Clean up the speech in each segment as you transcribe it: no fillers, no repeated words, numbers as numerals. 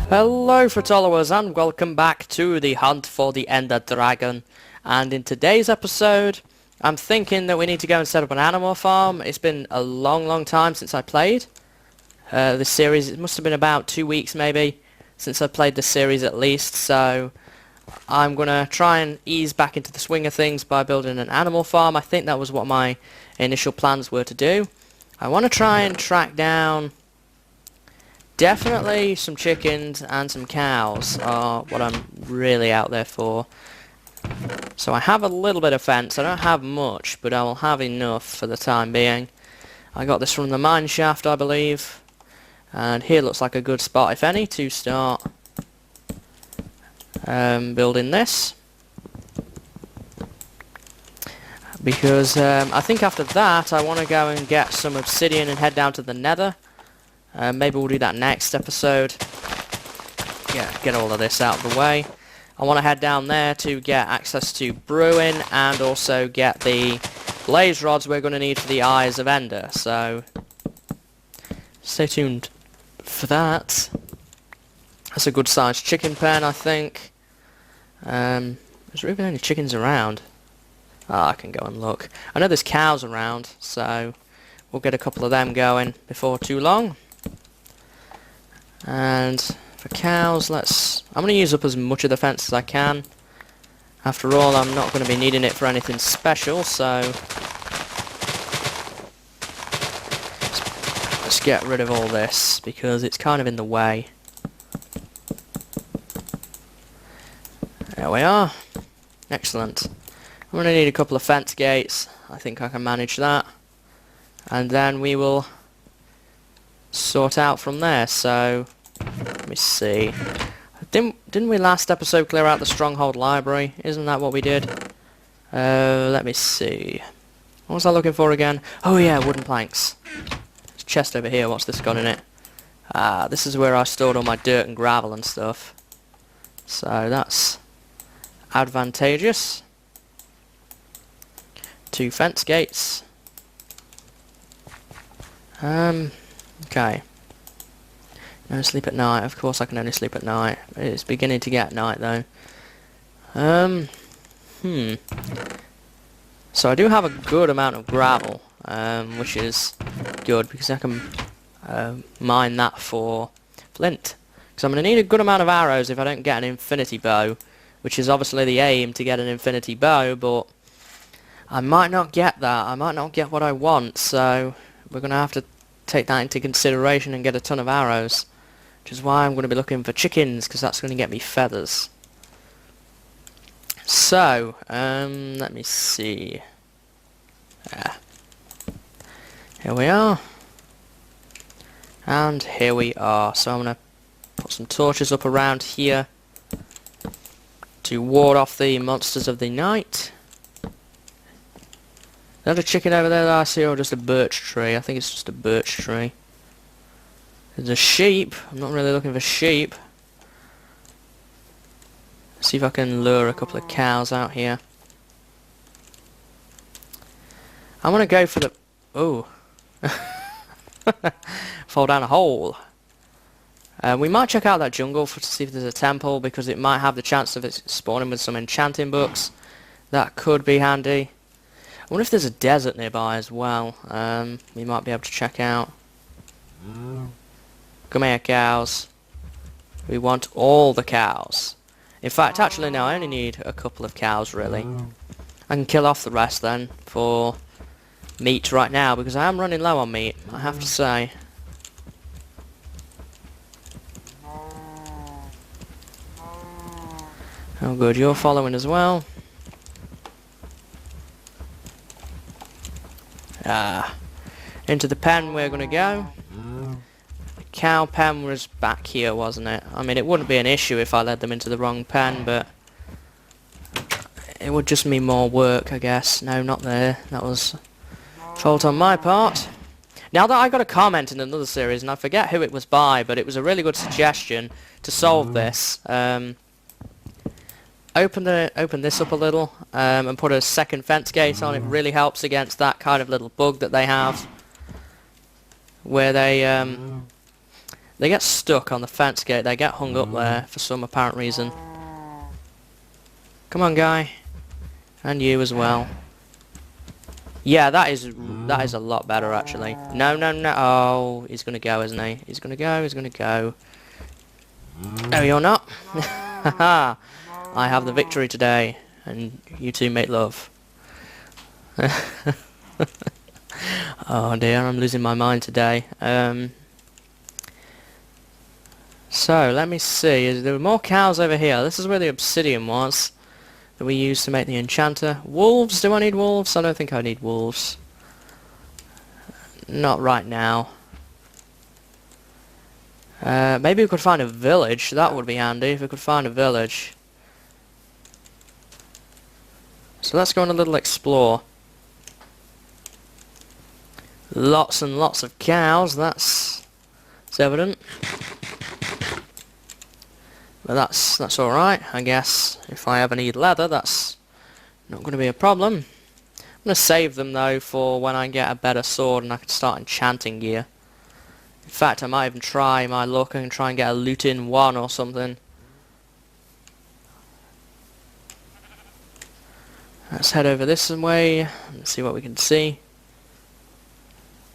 Hello followers and welcome back to the hunt for the Enderdragon. And in today's episode I'm thinking that we need to go and set up an animal farm. It's been a long time since I played this series. It must have been about 2 weeks maybe since I played this series at least, so I'm gonna try and ease back into the swing of things by building an animal farm. I think that was what my initial plans were to do. I want to try and track down definitely some chickens and some cows are what I'm really out there for. So I have a little bit of fence. I don't have much, but I will have enough for the time being. I got this from the mine shaft, I believe. And here looks like a good spot, if any, to start building this. Because I think after that I want to go and get some obsidian and head down to the nether. Maybe we'll do that next episode. Yeah, get all of this out of the way. I want to head down there to get access to brewing and also get the blaze rods we're going to need for the Eyes of Ender. So stay tuned for that. That's a good sized chicken pen, I think. Is there even any chickens around? I can go and look. I know there's cows around, so we'll get a couple of them going before too long. And for cows, I'm going to use up as much of the fence as I can. After all, I'm not going to be needing it for anything special, so let's get rid of all this because it's kind of in the way. There we are. Excellent. I'm going to need a couple of fence gates. I think I can manage that. And then we will sort out from there. So let me see. Didn't we last episode clear out the stronghold library? Isn't that what we did? Let me see. What was I looking for again? Oh yeah, wooden planks. There's a chest over here. What's this got in it? This is where I stored all my dirt and gravel and stuff. So that's advantageous. 2 fence gates. Okay. No sleep at night. Of course I can only sleep at night. It's beginning to get night though. So I do have a good amount of gravel, which is good because I can mine that for flint. Because I'm going to need a good amount of arrows if I don't get an infinity bow, which is obviously the aim, to get an infinity bow, but I might not get that. I might not get what I want, so we're going to have to take that into consideration and get a ton of arrows, which is why I'm going to be looking for chickens, because that's going to get me feathers. So, let me see. Here we are. And here we are. So I'm going to put some torches up around here to ward off the monsters of the night. Is that a chicken over there that I see, or just a birch tree? I think it's just a birch tree. There's a sheep. I'm not really looking for sheep. See if I can lure a couple of cows out here. I want to go for the... Oh. Fall down a hole. We might check out that jungle to see if there's a temple, because it might have the chance of it spawning with some enchanting books. That could be handy. I wonder if there's a desert nearby as well. We might be able to check out. Come here, cows. We want all the cows. In fact, actually no, I only need a couple of cows really. I can kill off the rest then for meat right now, because I am running low on meat, I have to say. Oh good, you're following as well. Into the pen we're going to go. The cow pen was back here, wasn't it? I mean, it wouldn't be an issue if I led them into the wrong pen, but it would just mean more work, I guess. No, not there. That was fault on my part. Now that I got a comment in another series, and I forget who it was by, but it was a really good suggestion to solve this. Open this up a little and put a second fence gate on. It really helps against that kind of little bug that they have, where they They get stuck on the fence gate. They get hung up there for some apparent reason. Come on, guy. And you as well. Yeah, that is a lot better, actually. No, no, no. Oh, he's going to go, isn't he? He's going to go, he's going to go. No, you're not. Haha. I have the victory today. And you two make love. Oh dear, I'm losing my mind today. So, let me see. There were more cows over here. This is where the obsidian was that we used to make the enchanter. Wolves? Do I need wolves? I don't think I need wolves. Not right now. Maybe we could find a village. That would be handy if we could find a village. So let's go on a little explore. Lots and lots of cows, that's evident. But that's alright, I guess. If I ever need leather, that's not going to be a problem. I'm going to save them though for when I get a better sword and I can start enchanting gear. In fact, I might even try my luck and try and get a loot in 1 or something. Let's head over this way and see what we can see.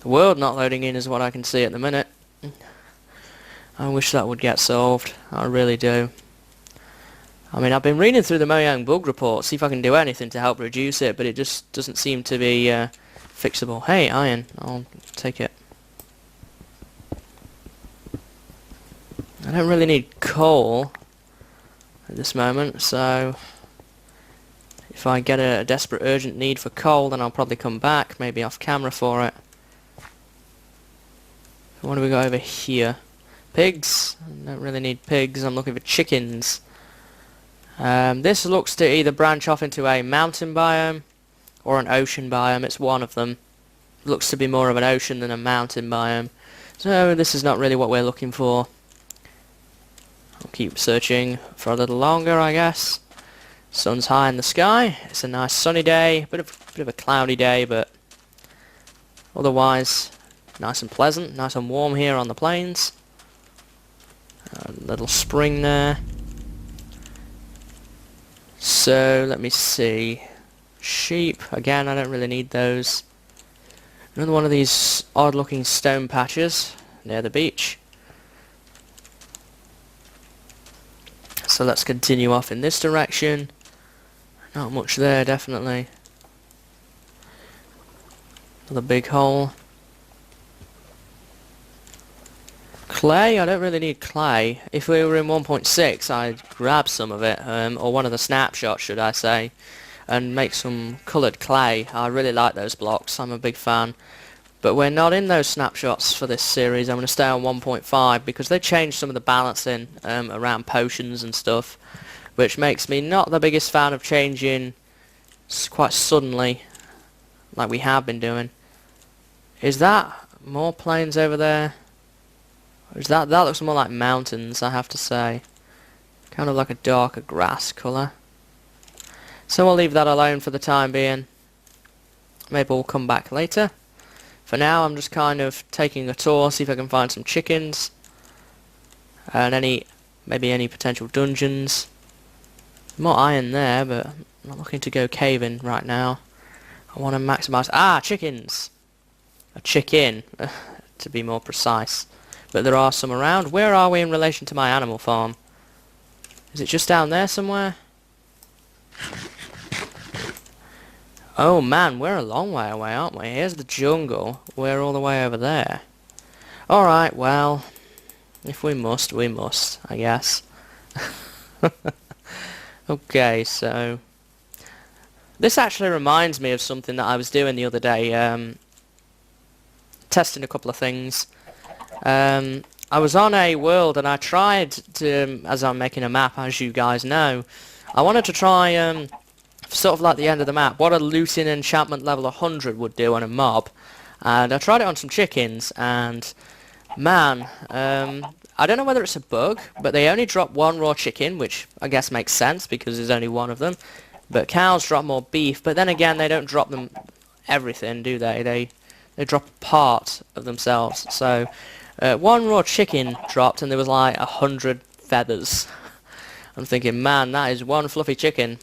The world not loading in is what I can see at the minute. I wish that would get solved. I really do. I mean, I've been reading through the Mojang bug report, see if I can do anything to help reduce it, but it just doesn't seem to be fixable. Hey, iron. I'll take it. I don't really need coal at this moment, so if I get a desperate urgent need for coal, then I'll probably come back, maybe off camera for it. What do we got over here? Pigs? I don't really need pigs, I'm looking for chickens. This looks to either branch off into a mountain biome or an ocean biome. It's one of them. It looks to be more of an ocean than a mountain biome. So this is not really what we're looking for. I'll keep searching for a little longer, I guess. Sun's high in the sky. It's a nice sunny day. Bit of a cloudy day, but otherwise nice and pleasant. Nice and warm here on the plains. A little spring there. So let me see. Sheep. Again, I don't really need those. Another one of these odd looking stone patches near the beach. So let's continue off in this direction. Not much there, definitely. Another big hole. Clay? I don't really need clay. If we were in 1.6, I'd grab some of it, or one of the snapshots, should I say, and make some coloured clay. I really like those blocks. I'm a big fan. But we're not in those snapshots for this series. I'm going to stay on 1.5 because they changed some of the balancing around potions and stuff, which makes me not the biggest fan of changing quite suddenly, like we have been doing. Is that more plains over there? Or is that looks more like mountains, I have to say. Kind of like a darker grass colour. So we'll leave that alone for the time being. Maybe we'll come back later. For now, I'm just kind of taking a tour, see if I can find some chickens. And maybe any potential dungeons. More iron there, but I'm not looking to go caving right now. I want to maximise... Ah, chickens! A chicken, to be more precise. But there are some around. Where are we in relation to my animal farm? Is it just down there somewhere? Oh man, we're a long way away, aren't we? Here's the jungle. We're all the way over there. Alright, well, if we must, we must, I guess. Okay, so... This actually reminds me of something that I was doing the other day. Testing a couple of things. I was on a world and I tried to, as I'm making a map, as you guys know, I wanted to try... sort of like the end of the map, what a looting enchantment level 100 would do on a mob. And I tried it on some chickens, and man, I don't know whether it's a bug, but they only drop one raw chicken, which I guess makes sense because there's only one of them. But cows drop more beef, but then again they don't drop them everything, do they? They drop part of themselves. So One raw chicken dropped and there was like 100 feathers. I'm thinking, man, that is one fluffy chicken.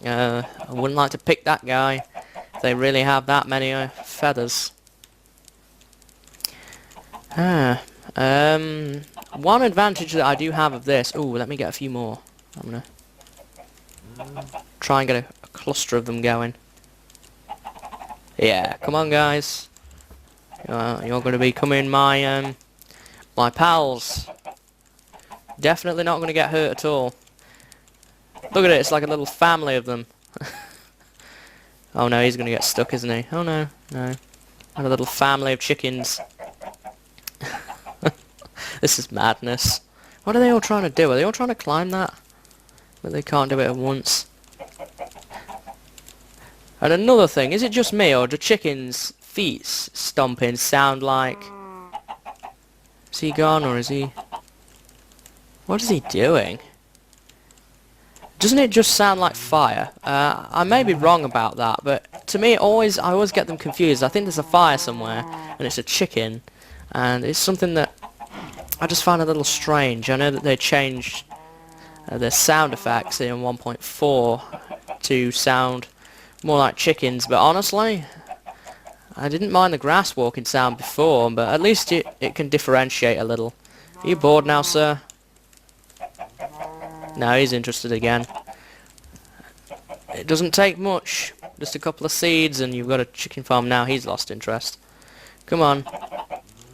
I wouldn't like to pick that guy if they really have that many feathers. One advantage that I do have of this... Ooh, let me get a few more. I'm gonna try and get a cluster of them going. Yeah, come on guys. You're gonna becoming my my pals. Definitely not gonna get hurt at all. Look at it, it's like a little family of them. Oh no, he's gonna get stuck, isn't he? Oh no, no. And a little family of chickens. This is madness. What are they all trying to do? Are they all trying to climb that? But they can't do it at once. And another thing, is it just me or do chickens' feet stomping sound like... Is he gone or is he... What is he doing? Doesn't it just sound like fire? I may be wrong about that, but to me I always get them confused. I think there's a fire somewhere and it's a chicken, and it's something that I just find a little strange. I know that they changed their sound effects in 1.4 to sound more like chickens, but honestly I didn't mind the grass walking sound before, but at least it can differentiate a little. Are you bored now, sir? No, he's interested again. It doesn't take much. Just a couple of seeds and you've got a chicken farm now. He's lost interest. Come on.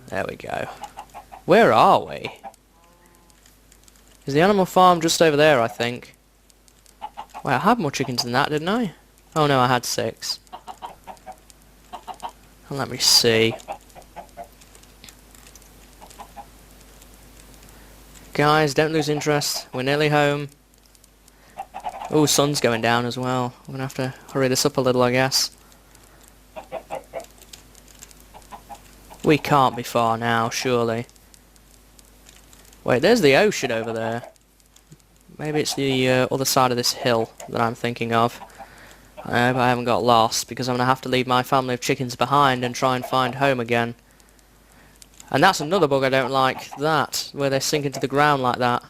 There we go. Where are we? Is the animal farm just over there, I think? Well, I had more chickens than that, didn't I? Oh no, I had 6. And let me see. Guys, don't lose interest. We're nearly home. Oh, sun's going down as well. I'm gonna have to hurry this up a little, I guess. We can't be far now, surely. Wait, there's the ocean over there. Maybe it's the other side of this hill that I'm thinking of. I hope I haven't got lost, because I'm gonna have to leave my family of chickens behind and try and find home again. And that's another bug I don't like, that, where they sink into the ground like that.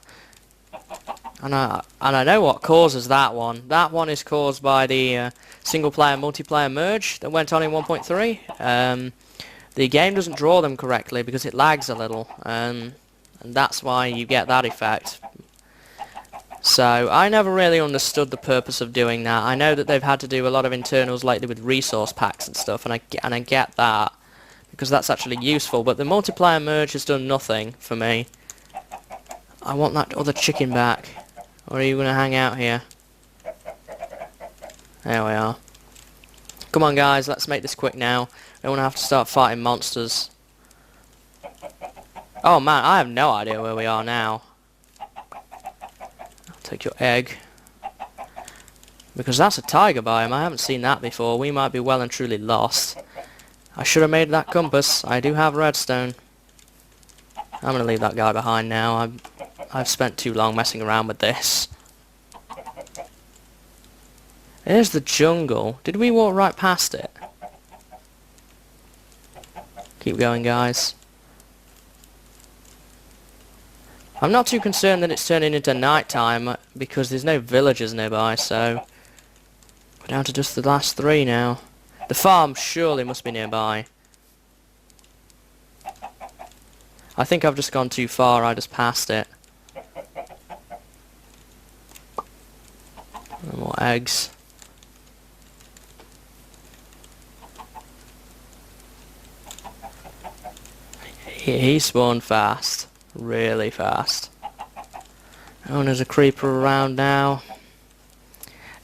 And I know what causes that one. That one is caused by the single-player multiplayer merge that went on in 1.3. The game doesn't draw them correctly because it lags a little, and that's why you get that effect. So I never really understood the purpose of doing that. I know that they've had to do a lot of internals lately with resource packs and stuff, and I get that, because that's actually useful, but the multiplayer merge has done nothing for me. I want that other chicken back. Or are you going to hang out here? There we are. Come on guys, let's make this quick now. I don't want to have to start fighting monsters. Oh man, I have no idea where we are now. I'll take your egg. Because that's a tiger biome, I haven't seen that before. We might be well and truly lost. I should have made that compass. I do have redstone. I'm going to leave that guy behind now. I've spent too long messing around with this. There's the jungle. Did we walk right past it? Keep going, guys. I'm not too concerned that it's turning into night time because there's no villagers nearby, so we're down to just the last 3 now. The farm surely must be nearby. I think I've just gone too far, I just passed it. More eggs. He spawned fast. Really fast. Oh, and there's a creeper around now.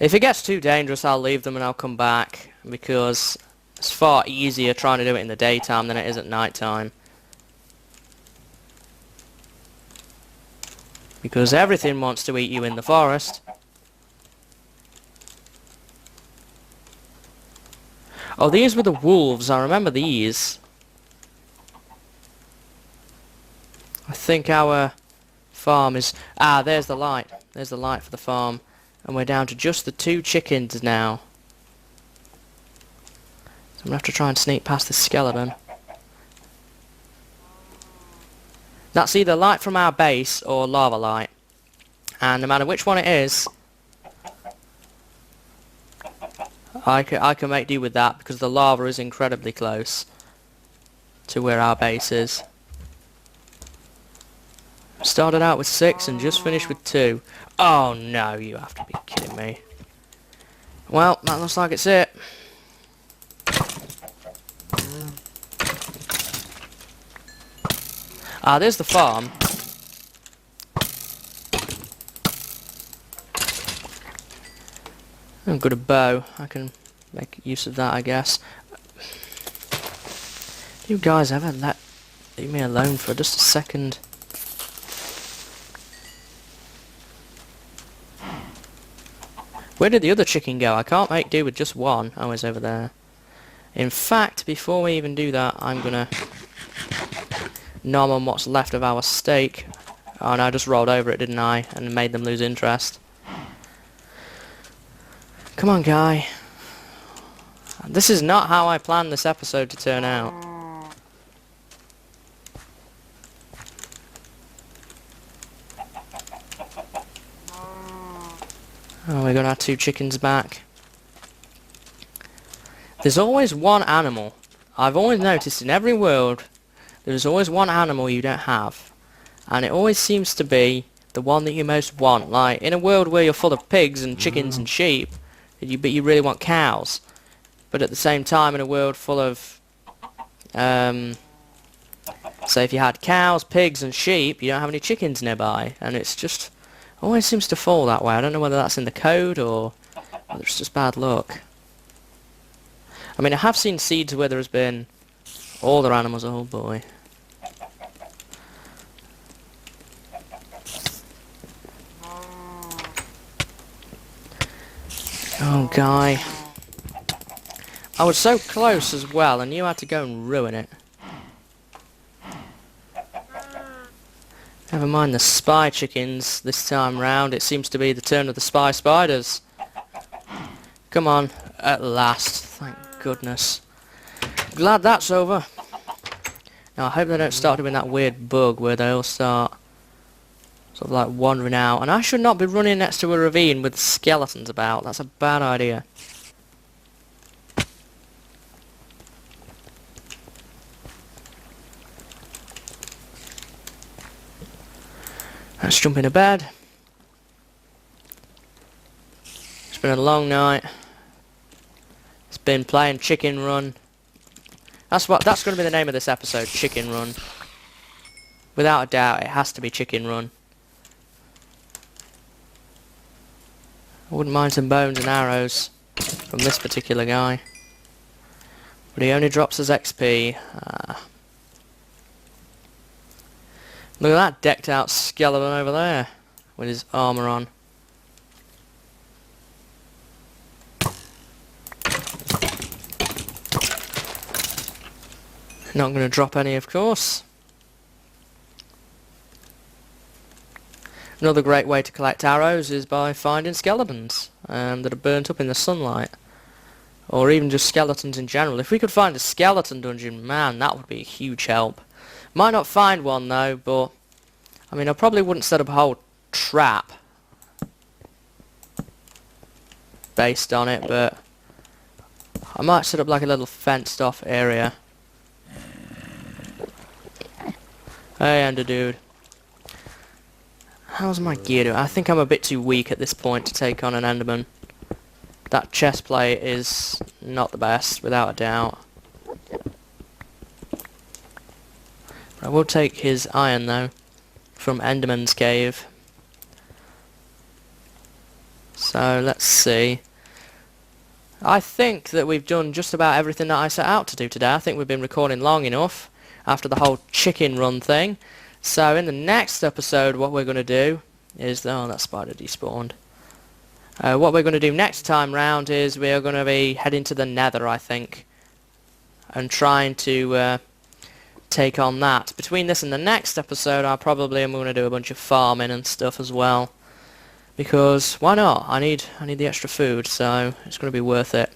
If it gets too dangerous, I'll leave them and I'll come back, because it's far easier trying to do it in the daytime than it is at night time. Because everything wants to eat you in the forest. Oh, these were the wolves. I remember these. I think our farm is... Ah, there's the light. There's the light for the farm. And we're down to just the 2 chickens now. So I'm going to have to try and sneak past the skeleton. That's either light from our base or lava light. And no matter which one it is, I can make do with that because the lava is incredibly close to where our base is. Started out with 6 and just finished with 2. Oh no, you have to be kidding me. Well, that looks like it's it. Ah, there's the farm. I've got a bow. I can make use of that, I guess. You guys ever leave me alone for just a second? Where did the other chicken go? I can't make do with just one. Oh, he's over there. In fact, before we even do that, I'm gonna nom on what's left of our steak. Oh no, I just rolled over it, didn't I? And made them lose interest. Come on, guy. This is not how I planned this episode to turn out. Oh, we got our 2 chickens back. There's always one animal. I've always noticed in every world, there's always one animal you don't have. And it always seems to be the one that you most want. Like, in a world where you're full of pigs and chickens and sheep, but you really want cows. But at the same time, in a world full of, say if you had cows, pigs and sheep, you don't have any chickens nearby. And it's just, always seems to fall that way. I don't know whether that's in the code or whether it's just bad luck. I mean, I have seen seeds where there's been all their animals. Oh boy. Oh, guy. I was so close as well, and you had to go and ruin it. Never mind the spy chickens this time round. It seems to be the turn of the spy spiders. Come on, at last. Thank goodness. Glad that's over. Now I hope they don't start doing that weird bug where they all start sort of like wandering out. And I should not be running next to a ravine with skeletons about. That's a bad idea. Let's jump into bed. It's been a long night. It's been playing Chicken Run. That's going to be the name of this episode, Chicken Run. Without a doubt, it has to be Chicken Run. I wouldn't mind some bones and arrows from this particular guy. But he only drops us XP. Look at that decked out skeleton over there with his armour on. Not going to drop any, of course. Another great way to collect arrows is by finding skeletons that are burnt up in the sunlight. Or even just skeletons in general. If we could find a skeleton dungeon, man, that would be a huge help. Might not find one though, but I mean I probably wouldn't set up a whole trap based on it, but I might set up like a little fenced off area. Hey Ender dude. How's my gear doing? I think I'm a bit too weak at this point to take on an Enderman. That chest plate is not the best, without a doubt. I will take his iron though, from Enderman's cave. So let's see. I think that we've done just about everything that I set out to do today. I think we've been recording long enough after the whole chicken run thing. So in the next episode what we're going to do is... oh, that spider despawned. What we're going to do next time round is we're going to be heading to the Nether, I think. And trying to... take on that. Between this and the next episode I probably am going to do a bunch of farming and stuff as well, because why not? I need the extra food, so it's going to be worth it.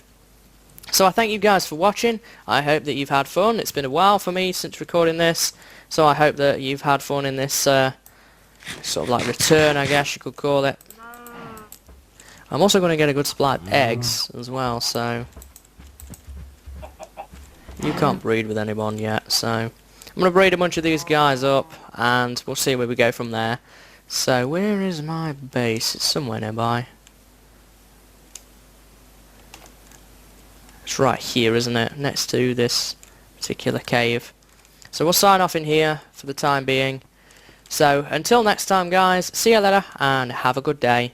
So I thank you guys for watching. I hope that you've had fun. It's been a while for me since recording this, so I hope that you've had fun in this sort of like return, I guess you could call it. I'm also going to get a good supply of eggs as well, so you can't breed with anyone yet, so I'm going to breed a bunch of these guys up and we'll see where we go from there. So where is my base? It's somewhere nearby. It's right here, isn't it? Next to this particular cave. So we'll sign off in here for the time being. So until next time guys, see you later and have a good day.